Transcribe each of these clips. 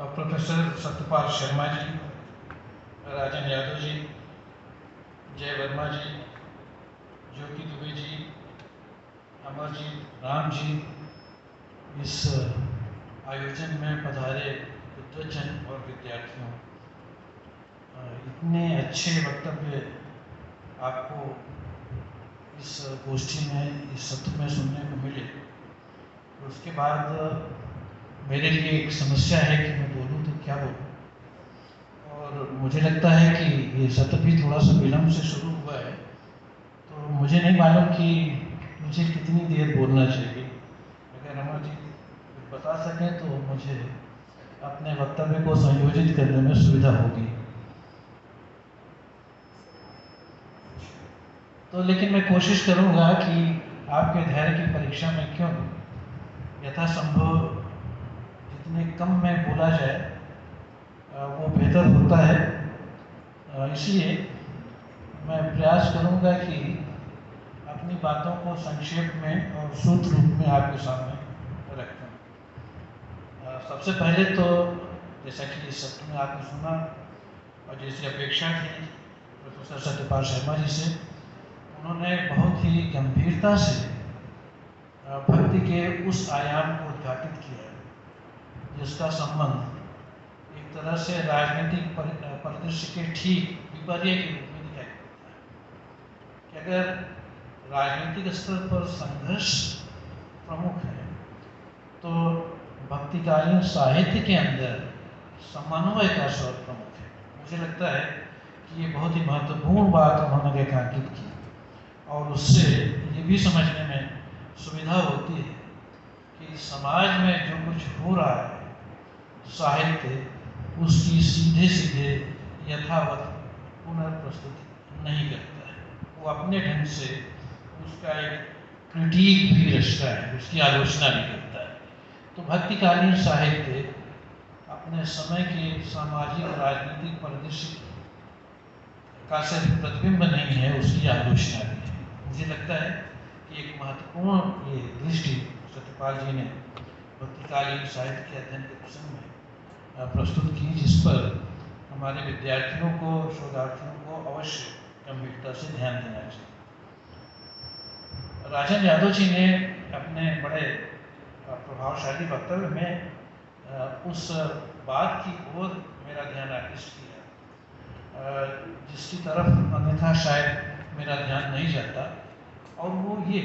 Professor Satyapal Sharma ji, राजन यादव जी, जय वर्मा जी, ज्योति दुबे जी, अमरजीत राम जी, इस आयोजन में पधारे विद्वजन और विद्यार्थियों, इतने अच्छे वक्तव्य आपको इस गोष्ठी में, इस सत्र में सुनने को मिले। उसके बाद मेरे लिए एक समस्या है कि मैं बोलूँ तो क्या बोलूँ, और मुझे लगता है कि ये सत्र भी थोड़ा सा विलम्ब से शुरू हुआ है, तो मुझे नहीं मालूम कि मुझे कितनी देर बोलना चाहिए। अगर अमर जी बता सकें तो मुझे अपने वक्तव्य को संयोजित करने में सुविधा होगी। तो लेकिन मैं कोशिश करूंगा कि आपके धैर्य की परीक्षा में क्यों यथासंभव जितने कम में बोला जाए वो बेहतर होता है। इसलिए मैं प्रयास करूंगा कि अपनी बातों को संक्षेप में और सूत्र रूप में आपके सामने रखूं। सबसे पहले तो जैसा कि इस सत्र में आपने सुना और जैसी अपेक्षा थी प्रोफेसर सत्यपाल शर्मा जी से, उन्होंने बहुत ही गंभीरता से भक्ति के उस आयाम को उद्घाटित किया जिसका संबंध एक तरह से राजनीतिक परिदृश्य के ठीक विपर्य के रूप में दिखाई देता है कि अगर राजनीतिक स्तर पर संघर्ष प्रमुख है तो भक्तिकालीन साहित्य के अंदर समन्वय का स्वर प्रमुख है। मुझे लगता है कि ये बहुत ही महत्वपूर्ण बात उन्होंने रेखांकित की और उससे ये भी समझने में सुविधा होती है कि समाज में जो कुछ हो रहा है साहित्य उसकी सीधे सीधे यथावत पुनर्प्रस्तुति नहीं करता है, वो अपने ढंग से उसका एक क्रिटिक भी रचता है, उसकी आलोचना भी करता है। तो भक्तिकालीन साहित्य अपने समय के सामाजिक राजनीतिक परिदृश्य का सिर्फ प्रतिबिंब नहीं है, उसकी आलोचना भी है। मुझे लगता है कि एक महत्वपूर्ण ये दृष्टि सत्यपाल जी ने भक्तिकालीन साहित्य के अध्ययन के प्रसंग में प्रस्तुत की, जिस पर हमारे विद्यार्थियों को, शोधार्थियों को अवश्य गंभीरता से ध्यान देना चाहिए। राजन यादव जी ने अपने बड़े प्रभावशाली वक्तव्य में उस बात की ओर मेरा ध्यान आकृष्ट किया जिसकी तरफ अन्यथा शायद मेरा ध्यान नहीं जाता, और वो ये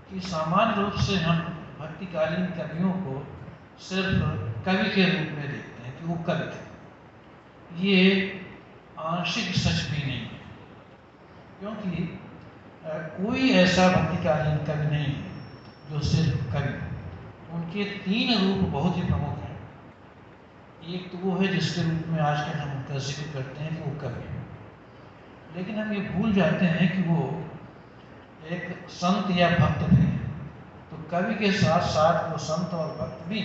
कि सामान्य रूप से हम भक्तिकालीन कवियों को सिर्फ कवि के रूप में देखते हैं कि वो कवि थे। ये आंशिक सच भी नहीं है, क्योंकि कोई ऐसा भक्तिकालीन कवि नहीं है जो सिर्फ कवि। उनके तीन रूप बहुत ही प्रमुख हैं। एक तो वो है जिसके रूप में आजकल हम उनका जिक्र करते हैं कि वो कवि है, लेकिन हम ये भूल जाते हैं कि वो एक संत या भक्त भी है। तो कवि के साथ साथ वो संत और भक्त भी,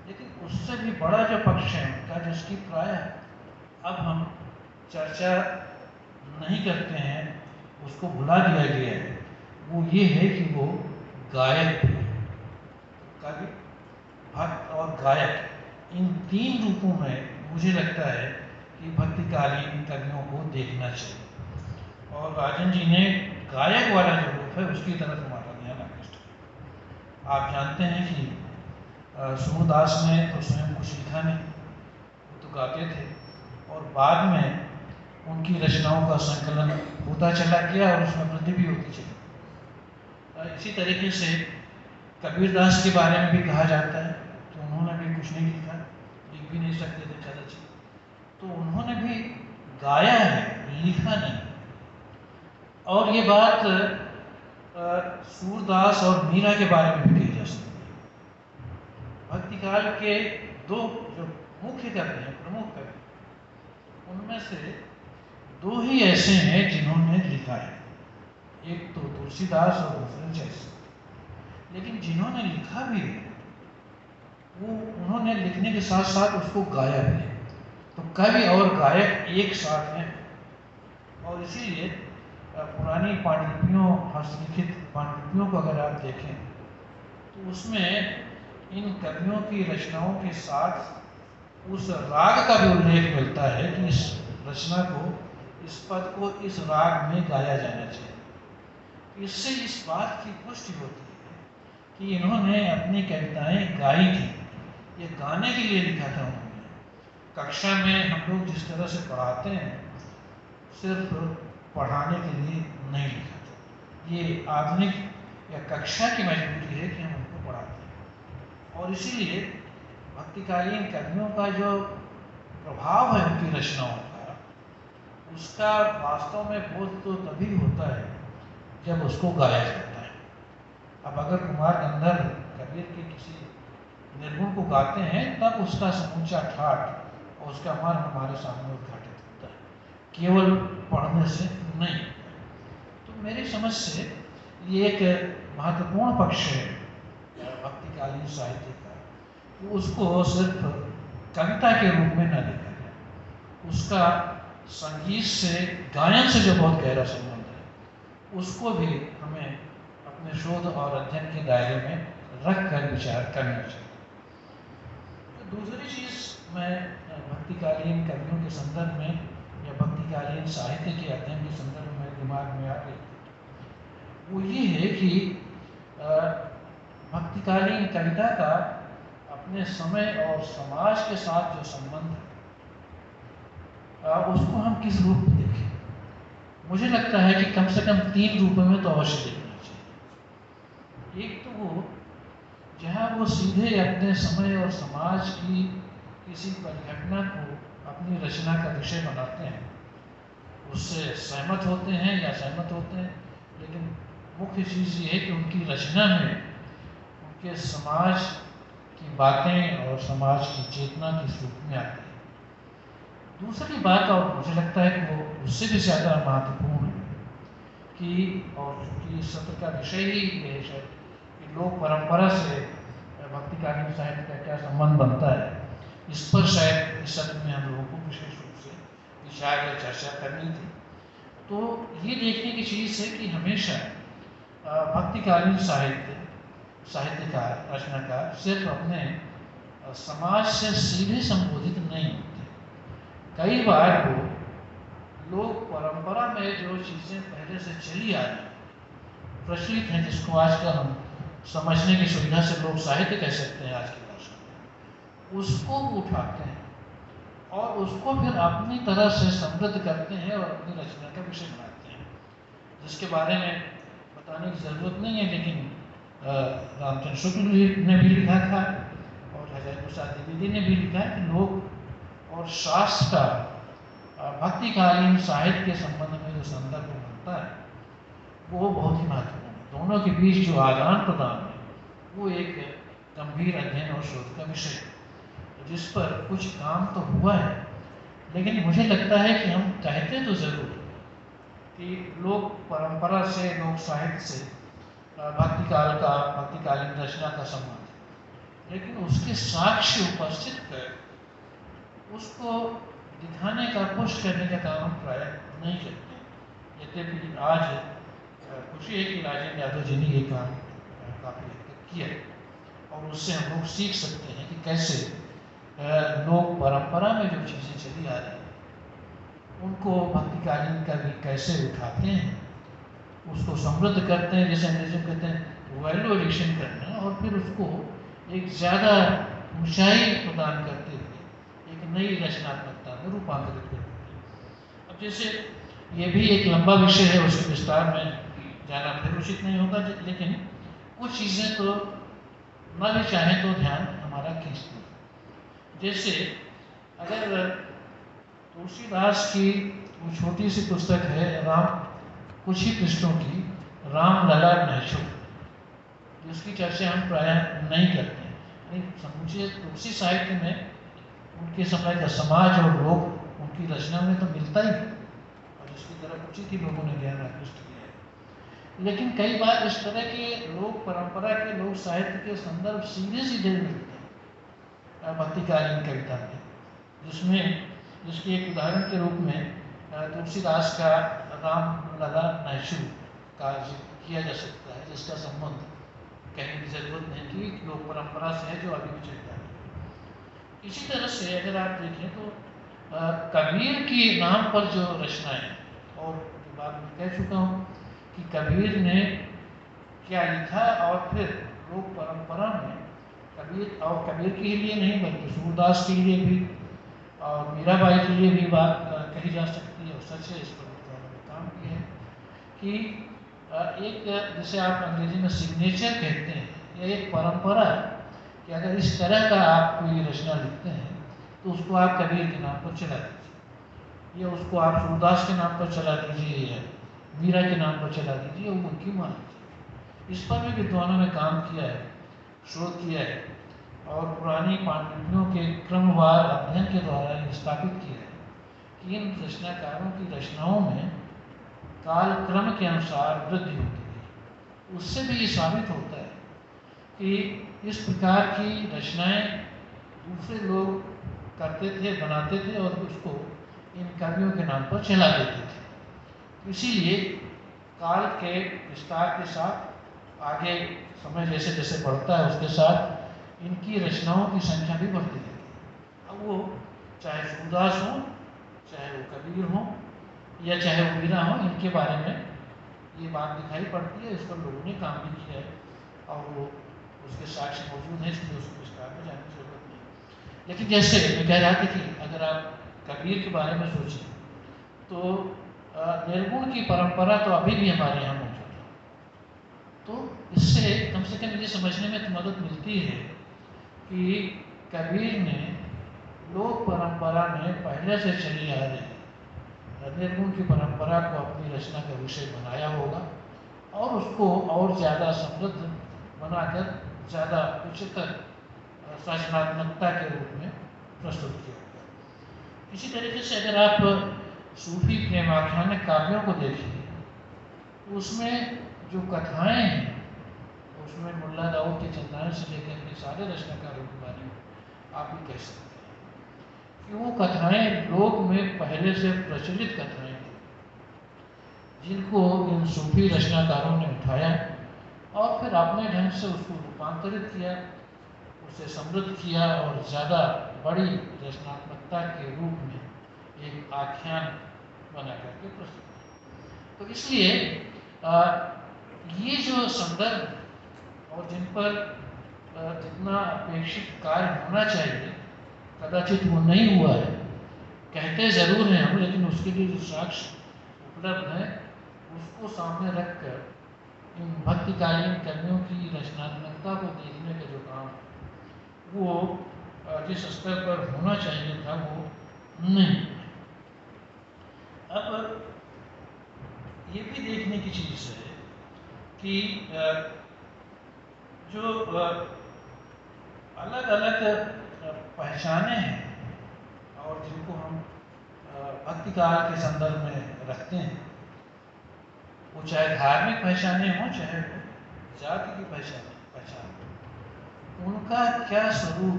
लेकिन उससे भी बड़ा जो पक्ष है उनका, जिसकी प्रायः अब हम चर्चा नहीं करते हैं, उसको भुला दिया गया है, वो ये है कि वो गायक भी है। कवि, भक्त और गायक, इन तीन रूपों में मुझे लगता है कि भक्तिकालीन कवियों को देखना चाहिए, और राजन जी ने गायक वाला जो रूप है उसकी तरफ हमारा ध्यान आकृष्ट किया। आप जानते हैं कि सूरदास ने तो स्वयं कुछ लिखा नहीं, वो तो गाते थे, और बाद में उनकी रचनाओं का संकलन होता चला गया और उसमें वृद्धि भी होती चली। इसी तरीके से कबीरदास के बारे में भी कहा जाता है तो उन्होंने भी कुछ नहीं लिखा, लिख भी नहीं सकते थे कदाचित, तो उन्होंने भी गाया है, लिखा नहीं। और ये बात सूरदास और मीरा के बारे में भी कही जा सकती है। भक्तिकाल के दो जो मुख्य कवि हैं, प्रमुख कवि, उनमें से दो ही ऐसे हैं जिन्होंने लिखा है, एक तो तुलसीदास और दूसरा जयसिंह। लेकिन जिन्होंने लिखा भी है वो उन्होंने लिखने के साथ साथ उसको गाया भी है। तो कवि और गायक एक साथ हैं, और इसीलिए पुरानी पांडुलिपियों, हस्तलिखित पांडुलिपियों को अगर आप देखें तो उसमें इन कवियों की रचनाओं के साथ उस राग का भी उल्लेख मिलता है कि इस रचना को, इस पद को इस राग में गाया जाना चाहिए। इससे इस बात की पुष्टि होती है कि इन्होंने अपनी कविताएं गाई थी, ये गाने के लिए लिखा था उन्होंने। कक्षा में हम लोग जिस तरह से पढ़ाते हैं, सिर्फ पढ़ाने के लिए नहीं लिखा था। ये आधुनिक या कक्षा की मजबूरी है कि हम उनको पढ़ाते हैं। और इसीलिए भक्तिकालीन कवियों का जो प्रभाव है उनकी रचनाओं का, उसका वास्तव में बोध तो तभी होता है जब उसको गाया जाता है। अब अगर कुमार गंधर्व कबीर के किसी निर्गुण को गाते हैं, तब उसका समूचा ठाठ और उसका मन हमारे सामने उद्घाटित होता है, केवल पढ़ने से नहीं। तो मेरी समझ से ये एक महत्वपूर्ण पक्ष है भक्तिकालीन साहित्य का, कि उसको सिर्फ कविता के रूप में न देखा जाए, उसका संगीत से, गायन से जो बहुत गहरा संबंध है, उसको भी हमें अपने शोध और अध्ययन के दायरे में रख कर विचार करना चाहिए। तो दूसरी चीज़ मैं भक्तिकालीन कवियों के संदर्भ में या भक्तिकालीन साहित्य के अध्ययन के संदर्भ में दिमाग में आ गई, वो ये है कि भक्तिकालीन कविता का अपने समय और समाज के साथ जो संबंध है, उसको हम किस रूप में देखें। मुझे लगता है कि कम से कम 3 रूपों में तो अवश्य देखना चाहिए। एक तो वो जहाँ वो सीधे अपने समय और समाज की किसी परिघटना को अपनी रचना का विषय बनाते हैं, उससे सहमत होते हैं या सहमत होते हैं, लेकिन मुख्य चीज़ ये है कि उनकी रचना में उनके समाज की बातें और समाज की चेतना किस रूप में आती है। दूसरी बात, और मुझे लगता है कि वो उससे भी ज़्यादा महत्वपूर्ण है, कि और कि इस सत्र का विषय ही ये है शायद, कि लोक परंपरा से भक्तिकालीन साहित्य का क्या संबंध बनता है, इस पर शायद इस सत्र में हम लोगों को विशेष रूप से विचार या चर्चा करनी थी। तो ये देखने की चीज़ है कि हमेशा भक्तिकालीन साहित्यकार, रचनाकार सिर्फ अपने समाज से सीधे संबोधित नहीं होते। कई बार वो लोक परंपरा में जो चीज़ें पहले से चली आ रही, प्रचलित हैं, जिसको आजकल हम समझने की सुविधा से लोक साहित्य कह सकते हैं आज की भाषा में, उसको उठाते हैं और उसको फिर अपनी तरह से समृद्ध करते हैं और अपनी रचना का विषय बनाते हैं, जिसके बारे में बताने की ज़रूरत नहीं है। लेकिन रामचंद्र शुक्ल ने भी लिखा था और हजारी प्रसाद द्विवेदी ने भी लिखा है कि लोक और शास्त्र का भक्तिकालीन साहित्य के संबंध में जो संदर्भ बनता है, वो बहुत ही महत्वपूर्ण है। दोनों के बीच जो आदान प्रदान है, वो एक गंभीर अध्ययन और शोध का विषय है, जिस पर कुछ काम तो हुआ है। लेकिन मुझे लगता है कि हम कहते तो ज़रूर कि लोक परंपरा से, लोक साहित्य से भक्तिकालीन रचना का संबंध, लेकिन उसके साक्ष्य उपस्थित कर उसको दिखाने का, पुष्ट करने का काम हम प्राय नहीं करते। यद्यपि आज खुशी है कि राजेंद्र यादव जी ने ये काम काफ़ी हद तक किया, और उससे हम लोग सीख सकते हैं कि कैसे लोक परंपरा में जो चीज़ें चली आ रही हैं, उनको भक्तिकालीन कवि कैसे उठाते हैं, उसको समृद्ध करते हैं, जैसे अंग्रेजी में कहते हैं वैल्यू एडिशन करना, और फिर उसको एक ज़्यादा ऊंचाई प्रदान करते हुए एक नई रचनात्मकता में रूपांतरित करते हैं। अब जैसे ये भी एक लंबा विषय है, उसके विस्तार में जाना फिर उचित नहीं होगा, लेकिन कुछ चीज़ें तो न भी चाहें तो ध्यान हमारा खींचती है। जैसे अगर तुलसीदास की वो छोटी सी पुस्तक है, कुछ ही पृष्ठों की, राम लला नैछुक, जिसकी चर्चा हम प्रायः नहीं करते हैं। समूचे तुलसी साहित्य में उनके समय का समाज और लोग उनकी रचना में तो मिलता ही है, और जिसकी तरफ उचित ही लोगों ने ज्ञान आकृष्ट किया है। लेकिन कई बार इस तरह के लोक परंपरा के, लोक साहित्य के संदर्भ सीधे सीधे मिलते हैं भक्तिकालीन कविता में, जिसके एक उदाहरण के रूप में तुलसीदास का राम लला नैछुक का जिक्र किया जा सकता है, जिसका संबंध कहने की ज़रूरत नहीं कि लोक परंपरा से है जो अभी भी चलता है। इसी तरह से अगर आप देखें तो कबीर के नाम पर जो रचनाएं, और जो बात मैं कह चुका हूँ कि कबीर ने क्या लिखा, और फिर लोक परंपरा में कबीर, और कबीर के लिए नहीं बल्कि सूरदास के लिए भी और मीराबाई के लिए भी बात कही जा सकती है, और सच है, इस पर उन्होंने काम किया है कि एक, जिसे आप अंग्रेजी में सिग्नेचर कहते हैं, यह एक परंपरा है कि अगर इस तरह का आप कोई रचना लिखते हैं तो उसको आप कबीर के नाम पर चला दीजिए, या उसको आप सूरदास के नाम पर चला दीजिए, या मीरा के नाम पर चला दीजिए, वो उनकी मान लीजिए। इस पर भी विद्वानों ने काम किया है, शोध किया है, और पुरानी पांडुलिपियों के क्रमवार अध्ययन के द्वारा ये स्थापित किया है कि इन रचनाकारों की रचनाओं में कालक्रम के अनुसार वृद्धि होती है। उससे भी ये साबित होता है कि इस प्रकार की रचनाएं दूसरे लोग करते थे, बनाते थे, और उसको इन कवियों के नाम पर चला देते थे। इसीलिए काल के विस्तार के साथ आगे समय जैसे जैसे बढ़ता है उसके साथ इनकी रचनाओं की संख्या भी बढ़ती रहती है। अब वो चाहे सूरदास हो, चाहे वो कबीर हो, या चाहे वो मीरा हो, इनके बारे में ये बात दिखाई पड़ती है। इस पर लोगों ने काम भी किया है और वो उसके साक्ष्य मौजूद हैं, इसलिए उसको विस्तार में जाने की जरूरत नहीं। लेकिन जैसे मैं कह रहा था कि अगर आप कबीर के बारे में सोचें तो निर्गुण की परंपरा तो अभी भी हमारे यहाँ मौजूद है। तो इससे कम से कम ये समझने में तो मदद मिलती है कि कबीर ने लोक परंपरा में पहले से चली आ रही निर्गुण की परंपरा को अपनी रचना का विषय बनाया होगा, और उसको और ज़्यादा समृद्ध बनाकर ज़्यादा उच्चतर सृजनात्मकता के रूप में प्रस्तुत किया होगा। इसी तरीके से अगर आप सूफी प्रेमाख्यान काव्यों को देखिए तो उसमें जो कथाएं हैं, उसमें मुल्ला दाऊद के चंदान से लेकर के सारे रचनाकारों के बारे में आप भी कह सकते हैं कि वो कथाएं लोक में पहले से प्रचलित कथाएं थी, जिनको इन सूफी रचनाकारों ने उठाया और फिर अपने ढंग से उसको रूपांतरित किया, उसे समृद्ध किया, और ज़्यादा बड़ी रचनात्मकता के रूप में एक आख्यान बना करके प्रस्तुत किया। तो इसलिए ये जो संदर्भ और जिन पर जितना अपेक्षित कार्य होना चाहिए कदाचित वो नहीं हुआ है, कहते ज़रूर हैं हम, लेकिन उसके लिए जो साक्ष्य उपलब्ध है उसको सामने रखकर इन भक्तिकालीन कवियों की रचनात्मकता को देखने का जो काम वो जिस स्तर पर होना चाहिए था वो नहीं। अब ये भी देखने की चीज़ है कि जो अलग अलग पहचाने हैं और जिनको हम भक्तिकाल के संदर्भ में रखते हैं, वो चाहे धार्मिक पहचाने हों चाहे वो जाति की पहचान हो, उनका क्या स्वरूप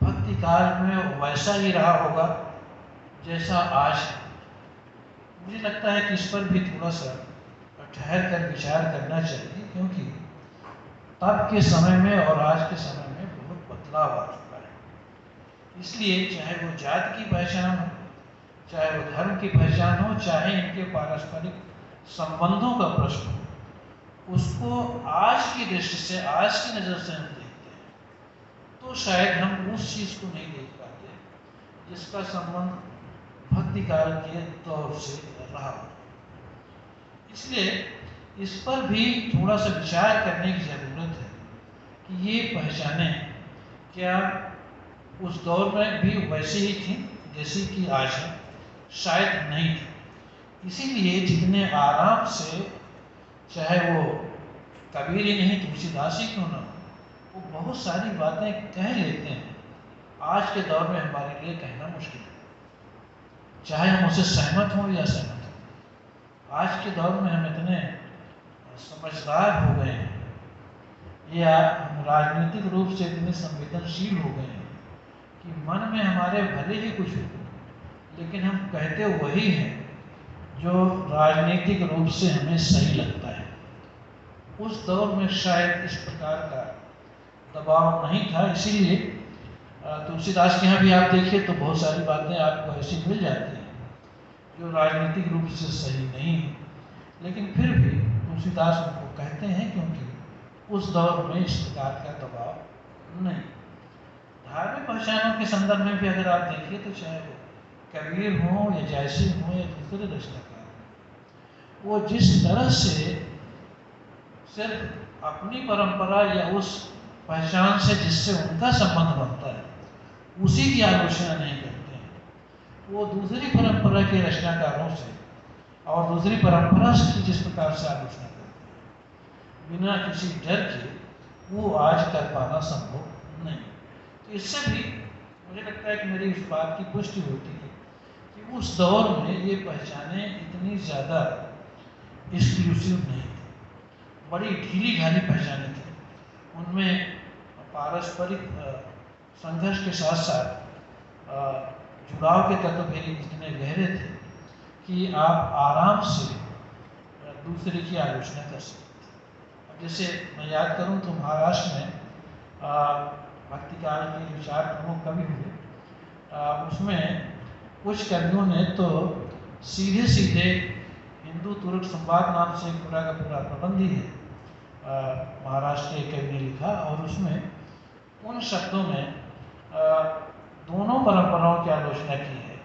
भक्तिकाल में वैसा ही रहा होगा जैसा आज है। मुझे लगता है कि इस पर भी थोड़ा सा ठहर कर विचार करना चाहिए, क्योंकि तब के समय में और आज के समय में बहुत बदलाव आ चुका है। इसलिए चाहे वो जाति की पहचान हो, चाहे वो धर्म की पहचान हो, चाहे इनके पारस्परिक संबंधों का प्रश्न हो, उसको आज की दृष्टि से, आज की नज़र से हम देखते हैं तो शायद हम उस चीज़ को नहीं देख पाते जिसका संबंध भक्तिकाल के दौर से रहा हो। इसलिए इस पर भी थोड़ा सा विचार करने की ज़रूरत है कि ये पहचाने क्या उस दौर में भी वैसी ही थी जैसी कि आज है, शायद नहीं थी। इसीलिए जितने आराम से, चाहे वो कबीर ही नहीं तुलसीदास ही क्यों ना हो, वो बहुत सारी बातें कह लेते हैं, आज के दौर में हमारे लिए कहना मुश्किल है, चाहे हम उससे सहमत हों या असहमत हों। आज के दौर में हम इतने समझदार हो गए हैं, या हम राजनीतिक रूप से इतने संवेदनशील हो गए हैं कि मन में हमारे भले ही कुछ हो, लेकिन हम कहते वही हैं जो राजनीतिक रूप से हमें सही लगता है। उस दौर में शायद इस प्रकार का दबाव नहीं था, इसीलिए तुलसीदास के यहाँ भी आप देखिए तो बहुत सारी बातें आपको ऐसी मिल जाती हैं जो राजनीतिक रूप से सही नहीं है, लेकिन फिर भी तुलसीदास उनको कहते हैं क्योंकि उस दौर में इस प्रकार का दबाव नहीं। धार्मिक पहचानों के संदर्भ में भी अगर आप देखिए तो चाहे वो कबीर हो या जयसी हो या दूसरे रचनाकार, वो जिस तरह से सिर्फ अपनी परंपरा या उस पहचान से जिससे उनका संबंध बनता है उसी की आलोचना नहीं करते हैं। वो दूसरी परंपरा के रचनाकारों से और दूसरी परंपरा की जिस प्रकार से आलोचना करते हैं बिना किसी डर के, वो आज कर पाना संभव नहीं। तो इससे भी मुझे लगता है कि मेरी इस बात की पुष्टि होती है कि उस दौर में ये पहचानें इतनी ज़्यादा एक्सक्लूसिव नहीं थी, बड़ी ढीली ढाली पहचानें थी। उनमें पारस्परिक संघर्ष के साथ साथ जुड़ाव के तत्व भी इतने गहरे थे कि आप आराम से दूसरे की आलोचना कर सकते थे। अब जैसे मैं याद करूं तो महाराष्ट्र में भक्ति काल के जो 4 प्रमुख कवि हुए, उसमें कुछ कवियों ने तो सीधे सीधे हिंदू तुर्क संवाद नाम से पूरा का पूरा प्रबंध ही है महाराष्ट्र के कवि ने लिखा, और उसमें उन शब्दों में दोनों परंपराओं की आलोचना की है,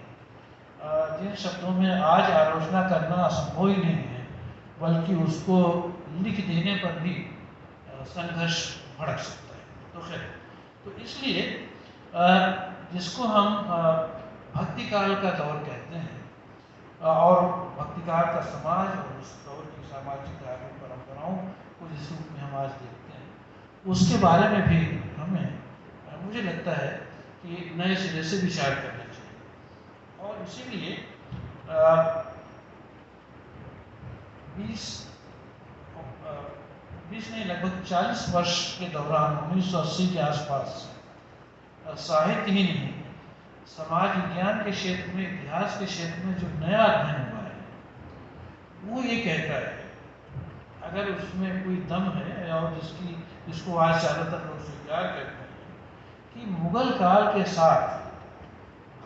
जिन शब्दों में आज आलोचना करना असंभव ही नहीं है, बल्कि उसको लिख देने पर भी संघर्ष भड़क सकता है। तो खैर, तो इसलिए जिसको हम भक्ति काल का दौर कहते हैं और भक्ति काल का समाज और उस दौर की सामाजिक धार्मिक परंपराओं को जिस रूप में हम आज देखते हैं, उसके बारे में भी हमें मुझे लगता है कि नए सिरे से विचार करना चाहिए। और इसीलिए 20 नहीं लगभग 40 वर्ष के दौरान 1980 के आसपास साहित्य ही नहीं, समाज विज्ञान के क्षेत्र में, इतिहास के क्षेत्र में जो नया अध्ययन हुआ है वो ये कहता है, अगर उसमें कोई दम है और जिसको आज ज़्यादातर लोग स्वीकार करते हैं, कि मुगल काल के साथ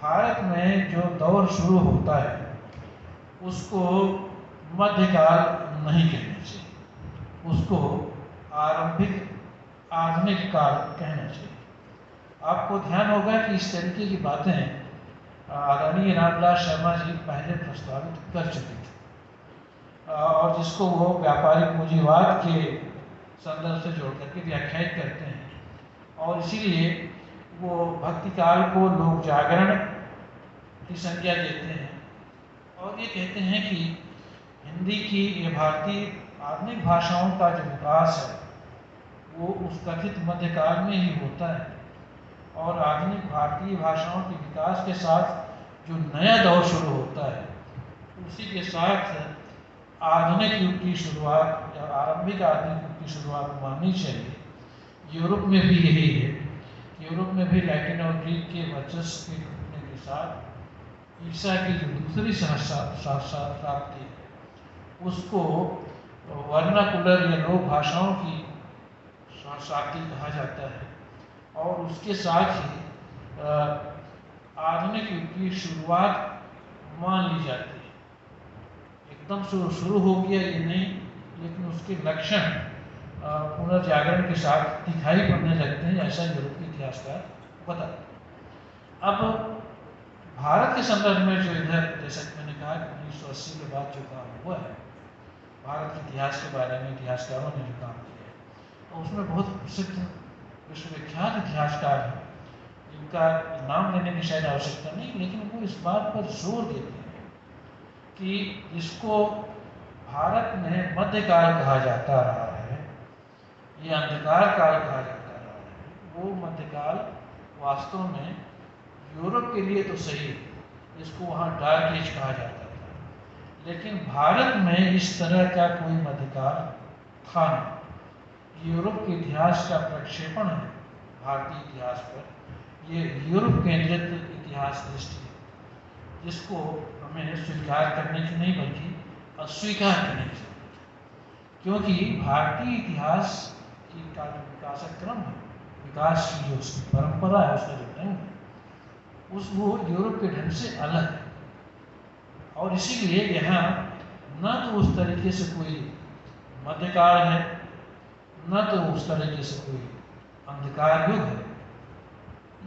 भारत में जो दौर शुरू होता है उसको मध्यकाल नहीं कहना चाहिए, उसको आधुनिक काल कहना चाहिए। आपको ध्यान होगा कि इस तरीके की बातें आदरणीय रामविलास शर्मा जी पहले प्रस्तावित कर चुके थे और जिसको वो व्यापारिक पूंजीवाद के संदर्भ से जोड़ करके व्याख्यायित करते हैं, और इसीलिए वो भक्ति काल को लोक जागरण की संज्ञा देते हैं और ये कहते हैं कि हिंदी की ये भारतीय आधुनिक भाषाओं का जो विकास है वो उस कथित मध्यकाल में ही होता है, और आधुनिक भारतीय भाषाओं के विकास के साथ जो नया दौर शुरू होता है उसी के साथ आधुनिक युग की शुरुआत या आरंभिक आधुनिक युग की शुरुआत माननी चाहिए। यूरोप में भी यही है, यूरोप में भी लैटिन और ग्रीक के वर्चस्व के टूटने के साथ ईसा की जो दूसरी शताब्दी है उसको वर्नाकुलर या लोक भाषाओं की शताब्दी कहा जाता है, और उसके साथ ही आधुनिक युग की शुरुआत मान ली जाती है। एकदम शुरू हो गया ये नहीं, लेकिन उसके लक्षण पुनर्जागरण के साथ दिखाई पड़ने लगते हैं, ऐसा यूरोप के इतिहासकार बताते हैं। अब भारत के संदर्भ में जो इधर, जैसा कि मैंने कहा कि 1980 के बाद जो काम हुआ है भारत के इतिहास के बारे में इतिहासकारों ने जो काम किया है, और उसमें बहुत प्रसिद्ध विश्वविख्यात इतिहासकार हैं जिनका नाम लेने की शायद आवश्यकता नहीं, लेकिन वो इस बात पर जोर देते हैं कि जिसको भारत में मध्यकाल कहा जाता रहा है, ये अंधकार काल कहा जाता रहा है, वो मध्यकाल वास्तव में यूरोप के लिए तो सही है, जिसको वहाँ डार्क एज कहा जाता था, लेकिन भारत में इस तरह का कोई मध्यकाल था नहीं। यूरोप के इतिहास का प्रक्षेपण है भारतीय इतिहास पर, ये यूरोप केंद्रित इतिहास दृष्टि है जिसको हमें स्वीकार करने की नहीं बल्कि अस्वीकार करने की जरूरत है। क्योंकि भारतीय इतिहास की का जो विकासक्रम है, विकास की जो उसकी परंपरा है, उसका जो ढंग है, वो यूरोप के ढंग से अलग है। और इसीलिए यहाँ न तो उस तरीके से कोई मध्यकाल है, न तो उस तरीके से कोई अंधकार युग है।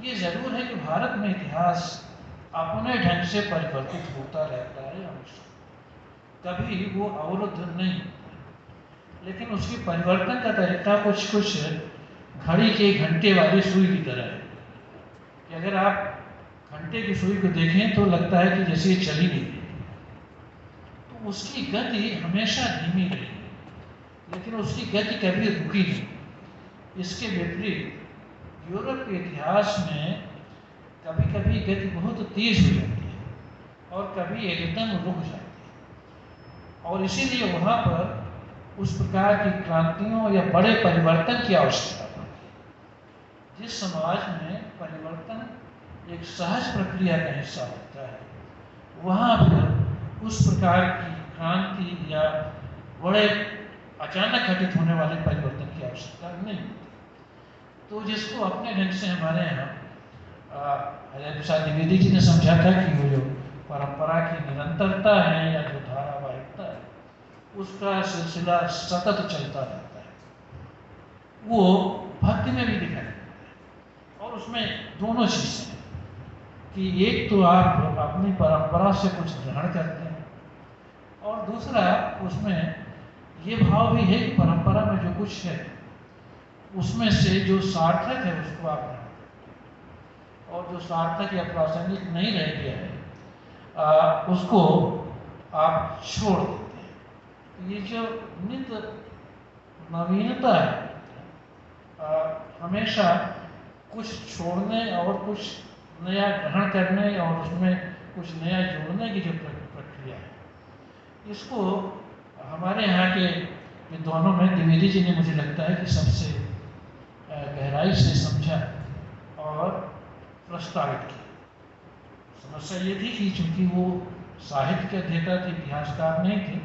ये जरूर है कि भारत में इतिहास अपने ढंग से परिवर्तित होता रहता है हमेशा, कभी वो अवरुद्ध नहीं होता है। लेकिन उसकी परिवर्तन का तरीका कुछ कुछ घड़ी के घंटे वाली सुई की तरह है कि अगर आप घंटे की सुई को देखें तो लगता है कि जैसे ये चली नहीं है, तो उसकी गति हमेशा धीमी रही, लेकिन उसकी गति कभी रुकी नहीं। इसके विपरीत यूरोप के इतिहास में कभी कभी गति बहुत तेज हो जाती है और कभी एकदम रुक जाती है, और इसीलिए वहाँ पर उस प्रकार की क्रांतियों या बड़े परिवर्तन की आवश्यकता पड़ती है। जिस समाज में परिवर्तन एक सहज प्रक्रिया का हिस्सा होता है, वहाँ पर उस प्रकार की क्रांति या बड़े अचानक घटित होने वाले परिवर्तन की आवश्यकता नहीं होती। तो जिसको अपने ढंग से हमारे यहाँ अजय प्रसाद द्विवेदी जी ने समझा था कि वो जो परंपरा की निरंतरता है या जो धारावाहिकता है, उसका सिलसिला सतत चलता रहता है, वो भक्ति में भी दिखाई देता है। और उसमें दोनों चीजें हैं कि एक तो आप अपनी परंपरा से कुछ ग्रहण करते हैं, और दूसरा उसमें ये भाव भी है कि परंपरा में जो कुछ है उसमें से जो सार्थक है उसको आप ग्रहण करते हैं, और जो सार्थक या प्रासंगिक नहीं रह गया है उसको आप छोड़ देते हैं। ये जो नित्य नवीनता है, हमेशा कुछ छोड़ने और कुछ नया ग्रहण करने और उसमें कुछ नया जोड़ने की जो प्रक्रिया है, इसको हमारे यहाँ के विद्वानों में द्विवेदी जी ने, मुझे लगता है कि सबसे गहराई से समझा और प्रस्तावित किया। समस्या ये थी कि चूंकि वो साहित्य के अध्येता थे, इतिहासकार नहीं थे,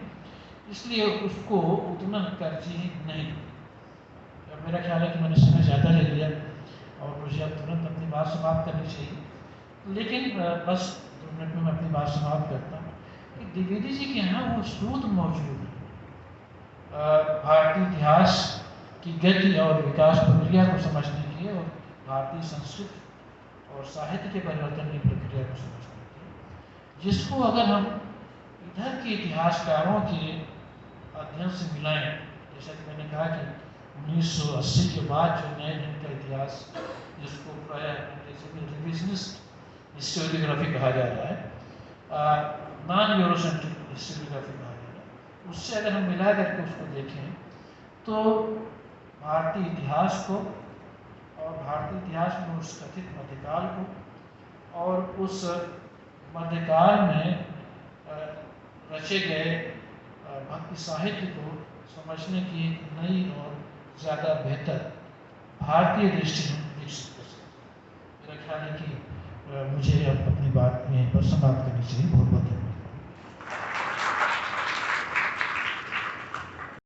इसलिए उसको उतना तरजीह नहीं दी। मेरा ख्याल है कि मैंने समय ज़्यादा ले लिया और मुझे अब तुरंत अपनी बात समाप्त करनी चाहिए, लेकिन बस 2 मिनट में मैं अपनी बात समाप्त करता हूँ कि द्विवेदी जी के यहाँ वो स्रोत मौजूद है भारतीय इतिहास की गति और विकास प्रक्रिया को समझने के लिए, और भारतीय संस्कृति और साहित्य के परिवर्तन की प्रक्रिया को समझने के लिए, जिसको अगर हम इधर के इतिहासकारों के अध्ययन से मिलाएं, जैसा कि मैंने कहा कि 1980 के बाद जो नए ढंग का इतिहास, जिसको प्रायः अंग्रेजी में रिविजनिस्ट हिस्टोरियोग्राफी कहा जा रहा है, नॉन यूरोसेंट्रिक हिस्टोरियोग्राफी कहा जा रहा है, उससे अगर हम मिला करके उसको देखें तो भारतीय इतिहास को और भारतीय इतिहास में उस कथित मध्यकाल को और उस मध्यकाल में रचे गए भक्ति साहित्य को समझने की एक नई और ज़्यादा बेहतर भारतीय दृष्टिकोण विकसित कर सकते हैं। मेरा ख्याल है कि मुझे अब अपनी बात में पर समाप्त करनी चाहिए। बहुत बहुत धन्यवाद।